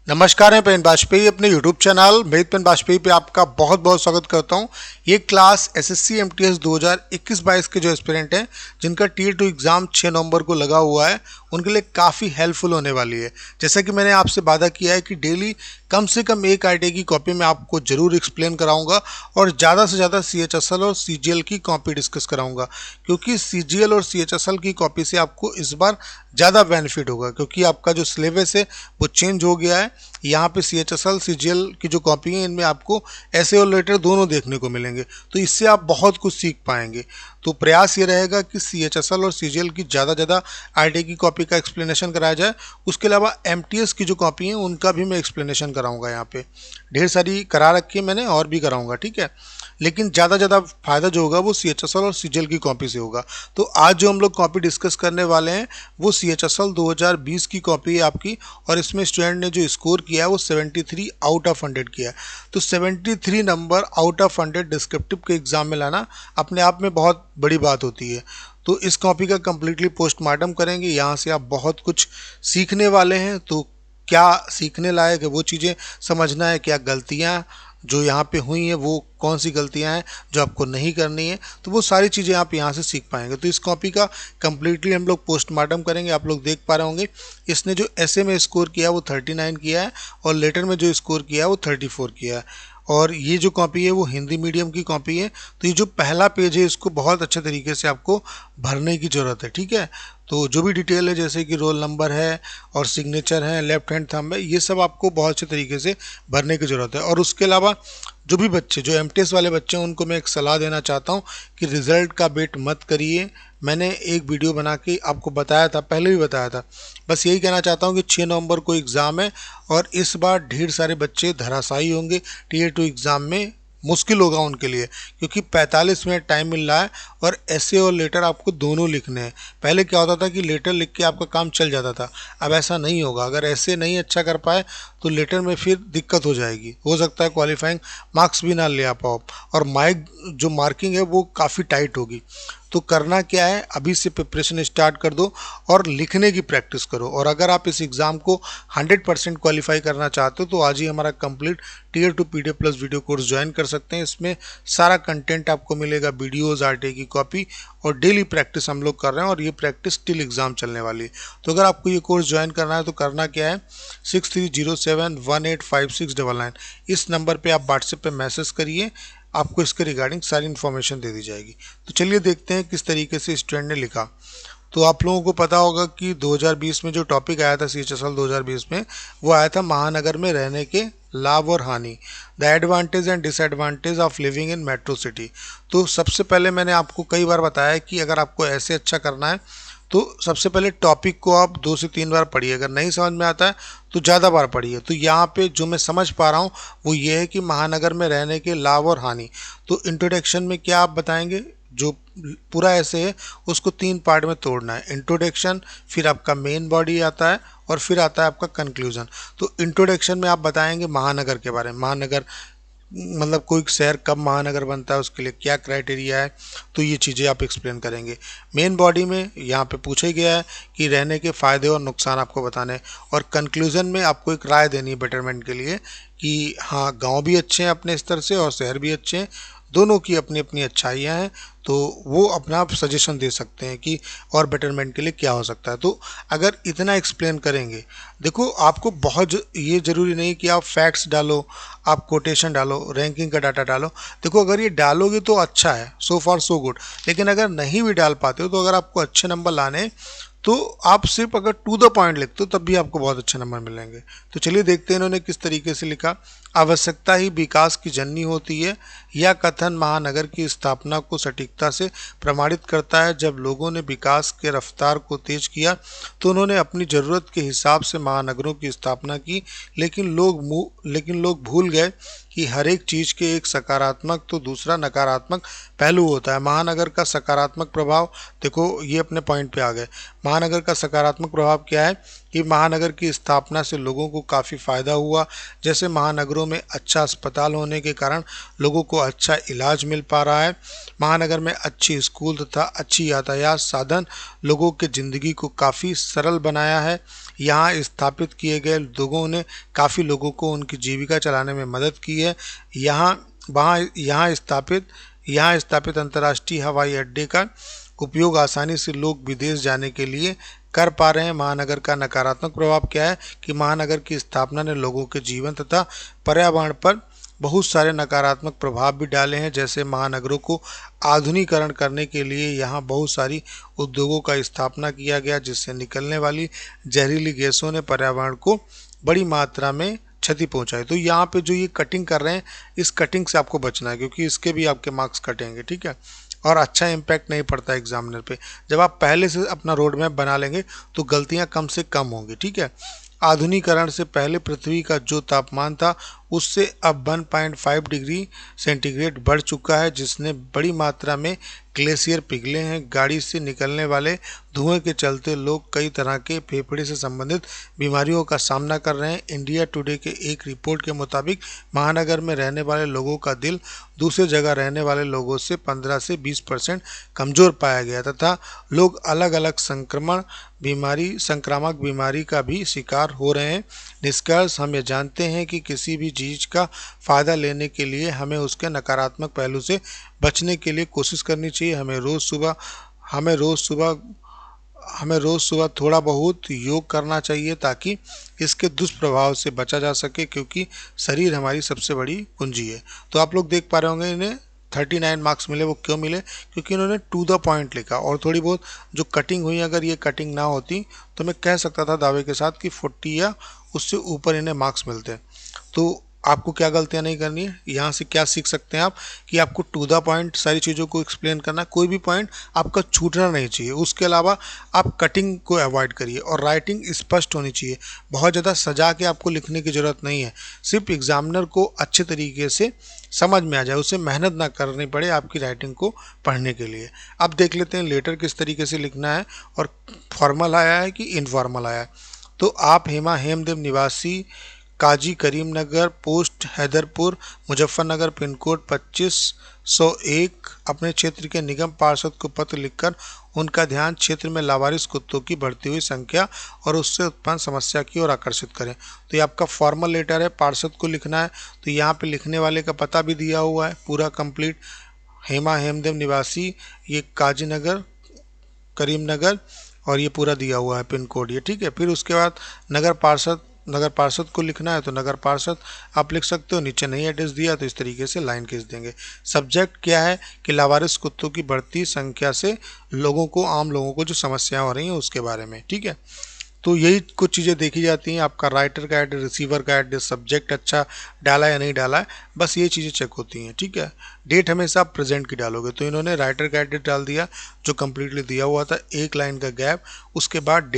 नमस्कार, मैं पेन बाजपेयी अपने YouTube चैनल मेद पेन बाजपेयी पे आपका बहुत बहुत स्वागत करता हूं। ये क्लास एसएससी एमटीएस 2021-22 के जो एस्पिरेंट हैं जिनका टियर 2 एग्ज़ाम 6 नवंबर को लगा हुआ है, उनके लिए काफ़ी हेल्पफुल होने वाली है। जैसा कि मैंने आपसे वादा किया है कि डेली कम से कम एक आईटी की कॉपी मैं आपको ज़रूर एक्सप्लेन कराऊंगा और ज़्यादा से ज़्यादा सीएचएसएल और सीजीएल की कॉपी डिस्कस कराऊंगा, क्योंकि सीजीएल और सीएचएसएल की कॉपी से आपको इस बार ज़्यादा बेनिफिट होगा, क्योंकि आपका जो सिलेबस है वो चेंज हो गया है। यहाँ पे सीएचएसएल सीजीएल की जो कॉपी है इनमें आपको ऐसे और लेटर दोनों देखने को मिलेंगे, तो इससे आप बहुत कुछ सीख पाएंगे। तो प्रयास ये रहेगा कि सीएचएसएल और सीजीएल की ज़्यादा आईटी की कॉपी का एक्सप्लेनेशन कराया जाए। उसके अलावा एमटीएस की जो कॉपी है उनका भी मैं एक्सप्लेनेशन कराऊंगा। यहाँ पे ढेर सारी करा रखी है मैंने और भी कराऊंगा, ठीक है। लेकिन ज़्यादा फायदा जो होगा वो सीएचएसएल और सीजीएल की कॉपी से होगा। तो आज जो हम लोग कॉपी डिस्कस करने वाले हैं वो सीएचएसएल 2020 की कॉपी है आपकी, और इसमें स्टूडेंट ने जो स्कोर किया है वो 73 आउट ऑफ 100 किया है। तो 73 नंबर आउट ऑफ 100 डिस्क्रिप्टिव के एग्जाम में लाना अपने आप में बहुत बड़ी बात होती है। तो इस कॉपी का कम्प्लीटली पोस्टमार्टम करेंगे, यहाँ से आप बहुत कुछ सीखने वाले हैं। तो क्या सीखने लायक है वो चीज़ें समझना है, क्या गलतियाँ जो यहाँ पे हुई हैं वो कौन सी गलतियाँ हैं जो आपको नहीं करनी है, तो वो सारी चीज़ें आप यहाँ से सीख पाएंगे। तो इस कॉपी का कम्प्लीटली हम लोग पोस्टमार्टम करेंगे। आप लोग देख पा रहे होंगे इसने जो ऐसे में स्कोर किया वो 39 किया है और लेटर में जो स्कोर किया है वो 34 किया है। और ये जो कॉपी है वो हिंदी मीडियम की कॉपी है। तो ये जो पहला पेज है इसको बहुत अच्छे तरीके से आपको भरने की ज़रूरत है, ठीक है। तो जो भी डिटेल है जैसे कि रोल नंबर है और सिग्नेचर है, लेफ्ट हैंड थंब है, ये सब आपको बहुत अच्छे तरीके से भरने की ज़रूरत है। और उसके अलावा जो भी बच्चे जो एमटीएस वाले बच्चे हैं उनको मैं एक सलाह देना चाहता हूँ कि रिज़ल्ट का वेट मत करिए। मैंने एक वीडियो बना के आपको बताया था, पहले भी बताया था। बस यही कहना चाहता हूँ कि 6 नवंबर को एग्ज़ाम है और इस बार ढेर सारे बच्चे धराशायी होंगे। टियर 2 एग्ज़ाम में मुश्किल होगा उनके लिए, क्योंकि 45 मिनट टाइम मिल रहा है और ऐसे और लेटर आपको दोनों लिखने हैं। पहले क्या होता था कि लेटर लिख के आपका काम चल जाता था, अब ऐसा नहीं होगा। अगर ऐसे नहीं अच्छा कर पाए तो लेटर में फिर दिक्कत हो जाएगी, हो सकता है क्वालिफाइंग मार्क्स भी ना ले आ पाओ, और जो मार्किंग है वो काफ़ी टाइट होगी। तो करना क्या है, अभी से प्रिपरेशन स्टार्ट कर दो और लिखने की प्रैक्टिस करो। और अगर आप इस एग्ज़ाम को 100% क्वालिफाई करना चाहते हो तो आज ही हमारा complete tier 2 PDF plus video course join कर सकते हैं। इसमें सारा कंटेंट आपको मिलेगा, वीडियोज़, आरटीआई की कॉपी, और डेली प्रैक्टिस हम लोग कर रहे हैं और ये प्रैक्टिस टिल एग्ज़ाम चलने वाली है। तो अगर आपको ये कोर्स ज्वाइन करना है तो करना क्या है, 6307185699 इस नंबर पर आप व्हाट्सएप पर मैसेज करिए, आपको इसके रिगार्डिंग सारी इन्फॉर्मेशन दे दी जाएगी। तो चलिए देखते हैं किस तरीके से स्टूडेंट ने लिखा। तो आप लोगों को पता होगा कि 2020 में जो टॉपिक आया था सीएचएसएल 2020 में, वो आया था महानगर में रहने के लाभ और हानि, the advantage and disadvantage of living in metro city. तो सबसे पहले मैंने आपको कई बार बताया कि अगर आपको ऐसे अच्छा करना है तो सबसे पहले टॉपिक को आप 2 से 3 बार पढ़िए। अगर नहीं समझ में आता है तो ज़्यादा बार पढ़िए। तो यहाँ पे जो मैं समझ पा रहा हूँ वो ये है कि महानगर में रहने के लाभ और हानि। तो इंट्रोडक्शन में क्या आप बताएंगे, जो पूरा ऐसे है उसको 3 पार्ट में तोड़ना है। इंट्रोडक्शन, फिर आपका मेन बॉडी आता है और फिर आता है आपका कंक्लूजन। तो इंट्रोडक्शन में आप बताएंगे महानगर के बारे में, महानगर मतलब कोई शहर कब महानगर बनता है, उसके लिए क्या क्राइटेरिया है, तो ये चीज़ें आप एक्सप्लेन करेंगे। मेन बॉडी में यहाँ पे पूछा गया है कि रहने के फ़ायदे और नुकसान आपको बताने हैं, और कंक्लूजन में आपको एक राय देनी है बेटरमेंट के लिए कि हाँ गांव भी अच्छे हैं अपने स्तर से और शहर भी अच्छे हैं, दोनों की अपनी अपनी अच्छाइयाँ हैं। तो वो अपना सजेशन दे सकते हैं कि और बेटरमेंट के लिए क्या हो सकता है। तो अगर इतना एक्सप्लेन करेंगे, देखो आपको बहुत ये ज़रूरी नहीं कि आप फैक्ट्स डालो, आप कोटेशन डालो, रैंकिंग का डाटा डालो। देखो अगर ये डालोगे तो अच्छा है, सो फॉर सो गुड। लेकिन अगर नहीं भी डाल पाते हो तो अगर आपको अच्छे नंबर लाने तो आप सिर्फ अगर टू द पॉइंट लिखते हो तब भी आपको बहुत अच्छे नंबर मिलेंगे। तो चलिए देखते हैं इन्होंने किस तरीके से लिखा। आवश्यकता ही विकास की जननी होती है, यह कथन महानगर की स्थापना को सटीकता से प्रमाणित करता है। जब लोगों ने विकास के रफ्तार को तेज किया तो उन्होंने अपनी ज़रूरत के हिसाब से महानगरों की स्थापना की, लेकिन लोग भूल गए कि हर एक चीज़ के एक सकारात्मक तो दूसरा नकारात्मक पहलू होता है। महानगर का सकारात्मक प्रभाव, देखो ये अपने पॉइंट पे आ गए। महानगर का सकारात्मक प्रभाव क्या है कि महानगर की स्थापना से लोगों को काफ़ी फ़ायदा हुआ। जैसे महानगरों में अच्छा अस्पताल होने के कारण लोगों को अच्छा इलाज मिल पा रहा है। महानगर में अच्छी स्कूल तथा अच्छी यातायात साधन लोगों के ज़िंदगी को काफ़ी सरल बनाया है। यहाँ स्थापित किए गए लोगों ने काफ़ी लोगों को उनकी जीविका चलाने में मदद की है। यहाँ स्थापित अंतर्राष्ट्रीय हवाई अड्डे का उपयोग आसानी से लोग विदेश जाने के लिए कर पा रहे हैं। महानगर का नकारात्मक प्रभाव क्या है कि महानगर की स्थापना ने लोगों के जीवन तथा पर्यावरण पर बहुत सारे नकारात्मक प्रभाव भी डाले हैं। जैसे महानगरों को आधुनिकीकरण करने के लिए यहाँ बहुत सारी उद्योगों का स्थापना किया गया, जिससे निकलने वाली जहरीली गैसों ने पर्यावरण को बड़ी मात्रा में क्षति पहुंचाई। तो यहाँ पे जो ये कटिंग कर रहे हैं, इस कटिंग से आपको बचना है, क्योंकि इसके भी आपके मार्क्स कटेंगे, ठीक है। और अच्छा इम्पैक्ट नहीं पड़ता एग्जामिनर पे। जब आप पहले से अपना रोड मैप बना लेंगे तो गलतियां कम से कम होंगी, ठीक है। आधुनिकीकरण से पहले पृथ्वी का जो तापमान था उससे अब 1.5 डिग्री सेंटीग्रेड बढ़ चुका है, जिसने बड़ी मात्रा में ग्लेशियर पिघले हैं। गाड़ी से निकलने वाले धुएं के चलते लोग कई तरह के फेफड़े से संबंधित बीमारियों का सामना कर रहे हैं। इंडिया टुडे के एक रिपोर्ट के मुताबिक महानगर में रहने वाले लोगों का दिल दूसरे जगह रहने वाले लोगों से 15 से 20% कमजोर पाया गया तथा लोग अलग अलग संक्रामक बीमारी का भी शिकार हो रहे हैं। निष्कर्ष, हम ये जानते हैं कि किसी भी चीज़ का फ़ायदा लेने के लिए हमें उसके नकारात्मक पहलू से बचने के लिए कोशिश करनी चाहिए। हमें रोज़ सुबह थोड़ा बहुत योग करना चाहिए ताकि इसके दुष्प्रभाव से बचा जा सके, क्योंकि शरीर हमारी सबसे बड़ी पूंजी है। तो आप लोग देख पा रहे होंगे इन्हें 39 मार्क्स मिले। वो क्यों मिले? क्योंकि इन्होंने टू द पॉइंट लिखा, और थोड़ी बहुत जो कटिंग हुई, अगर ये कटिंग ना होती तो मैं कह सकता था दावे के साथ कि 40 या उससे ऊपर इन्हें मार्क्स मिलते हैं। तो आपको क्या गलतियां नहीं करनी है, यहाँ से क्या सीख सकते हैं आप कि आपको टू द पॉइंट सारी चीज़ों को एक्सप्लेन करना, कोई भी पॉइंट आपका छूटना नहीं चाहिए। उसके अलावा आप कटिंग को अवॉइड करिए और राइटिंग स्पष्ट होनी चाहिए। बहुत ज़्यादा सजा के आपको लिखने की ज़रूरत नहीं है, सिर्फ एग्जामिनर को अच्छे तरीके से समझ में आ जाए, उसे मेहनत ना करनी पड़े आपकी राइटिंग को पढ़ने के लिए। अब देख लेते हैं लेटर किस तरीके से लिखना है और फॉर्मल आया है कि इनफॉर्मल आया है। तो आप हेमा हेमदेव निवासी, Kazi Karimnagar, post Haidarpur, Muzaffarnagar, pin code 2501, अपने क्षेत्र के निगम पार्षद को पत्र लिखकर उनका ध्यान क्षेत्र में लावारिस कुत्तों की बढ़ती हुई संख्या और उससे उत्पन्न समस्या की ओर आकर्षित करें। तो ये आपका फॉर्मल लेटर है, पार्षद को लिखना है। तो यहाँ पे लिखने वाले का पता भी दिया हुआ है पूरा कंप्लीट, हेमा हेमदेव निवासी, ये काजी नगर करीमनगर, और ये पूरा दिया हुआ है पिन कोड ये, ठीक है। फिर उसके बाद नगर पार्षद को लिखना है, तो नगर पार्षद आप लिख सकते हो। नीचे नहीं एड्रेस दिया तो इस तरीके से लाइन खींच देंगे। सब्जेक्ट क्या है कि लावारिस कुत्तों की बढ़ती संख्या से आम लोगों को जो समस्याएं हो रही हैं उसके बारे में, ठीक है। तो यही कुछ चीज़ें देखी जाती हैं। आपका राइटर का एड्रेस, रिसीवर का एड्रेस, सब्जेक्ट अच्छा डाला या नहीं डाला है, बस ये चीज़ें चेक होती हैं, ठीक है। डेट हमेशा आप प्रेजेंट की डालोगे। तो इन्होंने राइटर का एड्रेस डाल दिया जो कम्प्लीटली दिया हुआ था, एक लाइन का गैप, उसके बाद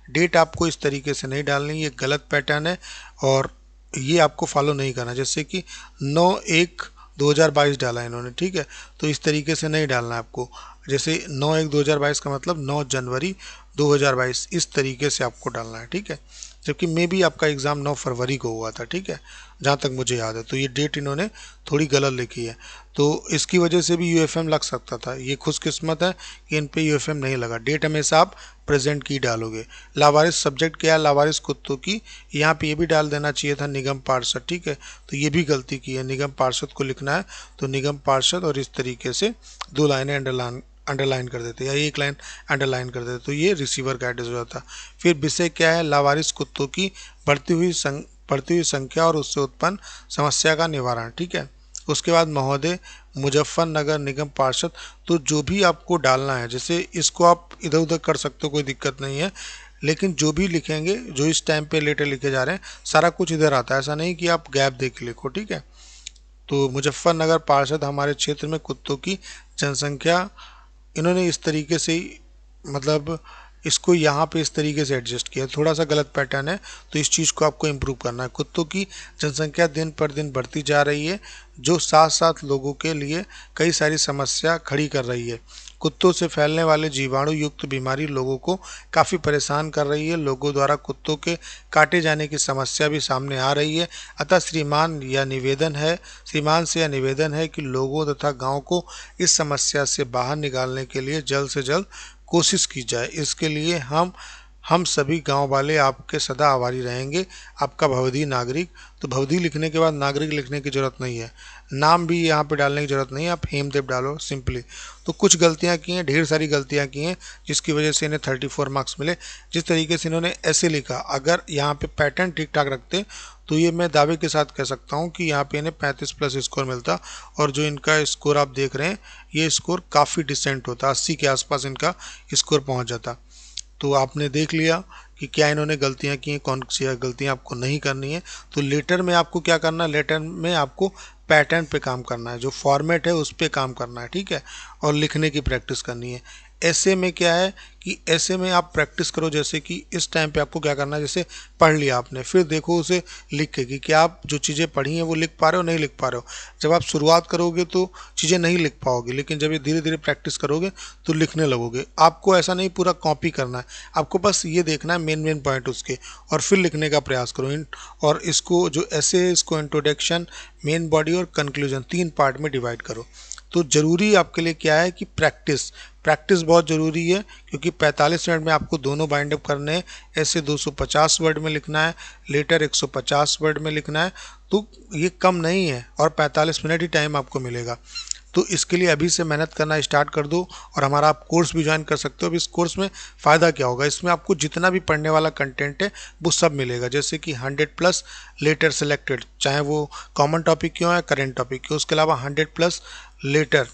डेट आपको इस तरीके से नहीं डालनी, ये गलत पैटर्न है और ये आपको फॉलो नहीं करना। जैसे कि 9/1/2022 डाला इन्होंने, ठीक है। तो इस तरीके से नहीं डालना है आपको। जैसे 9/1/2022 का मतलब 9 जनवरी 2022, इस तरीके से आपको डालना है, ठीक है। जबकि मे भी आपका एग्ज़ाम 9 फरवरी को हुआ था, ठीक है, जहाँ तक मुझे याद है। तो ये डेट इन्होंने थोड़ी गलत लिखी है, तो इसकी वजह से भी यूएफएम लग सकता था। ये खुशकिस्मत है कि इन पे यूएफएम नहीं लगा। डेट हमेशा आप प्रेजेंट की डालोगे। लावारिस सब्जेक्ट क्या है, लावारिस कुत्तों की, यहाँ पे ये भी डाल देना चाहिए था निगम पार्षद, ठीक है। तो ये भी गलती की है, निगम पार्षद को लिखना है तो निगम पार्षद, और इस तरीके से 2 लाइनें अंडरलाइन कर देते या एक लाइन अंडरलाइन कर देते, तो ये रिसीवर का एड्रेस हो जाता। फिर विषय क्या है, लावारिस कुत्तों की बढ़ती हुई संख्या और उससे उत्पन्न समस्या का निवारण, ठीक है। उसके बाद महोदय, मुजफ्फरनगर निगम पार्षद, तो जो भी आपको डालना है, जैसे इसको आप इधर उधर कर सकते हो, कोई दिक्कत नहीं है, लेकिन जो भी लिखेंगे, जो इस टाइम पे लेटर लिखे जा रहे हैं, सारा कुछ इधर आता है, ऐसा नहीं कि आप गैप देख लिखो, ठीक है। तो मुजफ्फरनगर पार्षद, हमारे क्षेत्र में कुत्तों की जनसंख्या, इन्होंने इस तरीके से मतलब इसको यहाँ पे इस तरीके से एडजस्ट किया, थोड़ा सा गलत पैटर्न है, तो इस चीज़ को आपको इम्प्रूव करना है। कुत्तों की जनसंख्या दिन पर दिन बढ़ती जा रही है, जो साथ साथ लोगों के लिए कई सारी समस्या खड़ी कर रही है। कुत्तों से फैलने वाले जीवाणु युक्त बीमारी लोगों को काफ़ी परेशान कर रही है। लोगों द्वारा कुत्तों के काटे जाने की समस्या भी सामने आ रही है। अतः श्रीमान से यह निवेदन है कि लोगों तथा गांव को इस समस्या से बाहर निकालने के लिए जल्द से जल्द कोशिश की जाए। इसके लिए हम हम सभी गांव वाले आपके सदा आभारी रहेंगे। आपका भवदी नागरिक। तो भवदी लिखने के बाद नागरिक लिखने की जरूरत नहीं है, नाम भी यहाँ पे डालने की जरूरत नहीं है, आप हेमदेव डालो सिंपली। तो कुछ गलतियाँ की हैं, ढेर सारी गलतियाँ की हैं, जिसकी वजह से इन्हें 34 मार्क्स मिले। जिस तरीके से इन्होंने ऐसे लिखा, अगर यहाँ पे पैटर्न ठीक ठाक रखते तो ये मैं दावे के साथ कह सकता हूँ कि यहाँ पे इन्हें 35 प्लस स्कोर मिलता। और जो इनका स्कोर आप देख रहे हैं, ये स्कोर काफ़ी डिसेंट होता, 80 के आसपास इनका स्कोर पहुँच जाता। तो आपने देख लिया कि क्या इन्होंने गलतियां की हैं, कौन सी गलतियां आपको नहीं करनी है। तो लेटर में आपको क्या करना है, लेटर में आपको पैटर्न पे काम करना है, जो फॉर्मेट है उस पे काम करना है, ठीक है, और लिखने की प्रैक्टिस करनी है। ऐसे में क्या है कि ऐसे में आप प्रैक्टिस करो, जैसे कि इस टाइम पे आपको क्या करना है, जैसे पढ़ लिया आपने, फिर देखो उसे लिख के कि क्या आप जो चीज़ें पढ़ी हैं वो लिख पा रहे हो, नहीं लिख पा रहे हो। जब आप शुरुआत करोगे तो चीज़ें नहीं लिख पाओगे, लेकिन जब ये धीरे धीरे प्रैक्टिस करोगे तो लिखने लगोगे। आपको ऐसा नहीं पूरा कॉपी करना है, आपको बस ये देखना है मेन मेन पॉइंट उसके, और फिर लिखने का प्रयास करो। और इसको जो ऐसे, इसको इंट्रोडक्शन, मेन बॉडी और कंक्लूजन 3 पार्ट में डिवाइड करो। तो ज़रूरी आपके लिए क्या है कि प्रैक्टिस, प्रैक्टिस बहुत ज़रूरी है, क्योंकि 45 मिनट में आपको दोनों बाइंड अप करने हैं। ऐसे 250 वर्ड में लिखना है, लेटर 150 वर्ड में लिखना है। तो ये कम नहीं है, और 45 मिनट ही टाइम आपको मिलेगा। तो इसके लिए अभी से मेहनत करना स्टार्ट कर दो, और हमारा आप कोर्स भी ज्वाइन कर सकते हो। अब इस कोर्स में फ़ायदा क्या होगा, इसमें आपको जितना भी पढ़ने वाला कंटेंट है वो सब मिलेगा, जैसे कि 100 प्लस लेटर सेलेक्टेड, चाहे वो कॉमन टॉपिक क्यों है, करेंट टॉपिक क्यों, उसके अलावा 100 प्लस लेटर,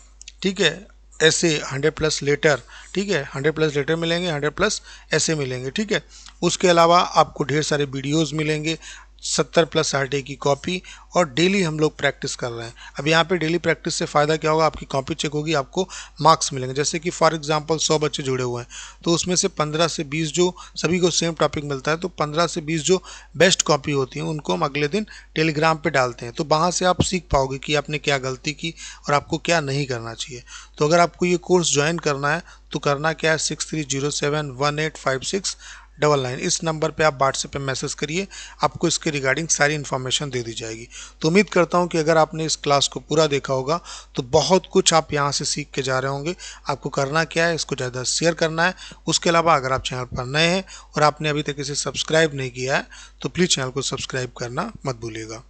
ठीक है, ऐसे 100 प्लस लेटर, ठीक है, 100 प्लस लेटर मिलेंगे, 100 प्लस ऐसे मिलेंगे, ठीक है। उसके अलावा आपको ढेर सारे वीडियोस मिलेंगे, 70 प्लस आरटीआई की कॉपी, और डेली हम लोग प्रैक्टिस कर रहे हैं। अब यहाँ पे डेली प्रैक्टिस से फ़ायदा क्या होगा, आपकी कॉपी चेक होगी, आपको मार्क्स मिलेंगे। जैसे कि फॉर एग्जांपल 100 बच्चे जुड़े हुए हैं, तो उसमें से 15 से 20 जो सभी को सेम टॉपिक मिलता है, तो 15 से 20 जो बेस्ट कॉपी होती हैं उनको हम अगले दिन टेलीग्राम पे डालते हैं। तो वहाँ से आप सीख पाओगे कि आपने क्या गलती की और आपको क्या नहीं करना चाहिए। तो अगर आपको ये कोर्स ज्वाइन करना है तो करना क्या है, 6307185699, इस नंबर पे आप व्हाट्सएप पे मैसेज करिए, आपको इसके रिगार्डिंग सारी इन्फॉर्मेशन दे दी जाएगी। तो उम्मीद करता हूँ कि अगर आपने इस क्लास को पूरा देखा होगा तो बहुत कुछ आप यहाँ से सीख के जा रहे होंगे। आपको करना क्या है, इसको ज़्यादा शेयर करना है। उसके अलावा अगर आप चैनल पर नए हैं और आपने अभी तक इसे सब्सक्राइब नहीं किया है तो प्लीज़ चैनल को सब्सक्राइब करना मत भूलिएगा।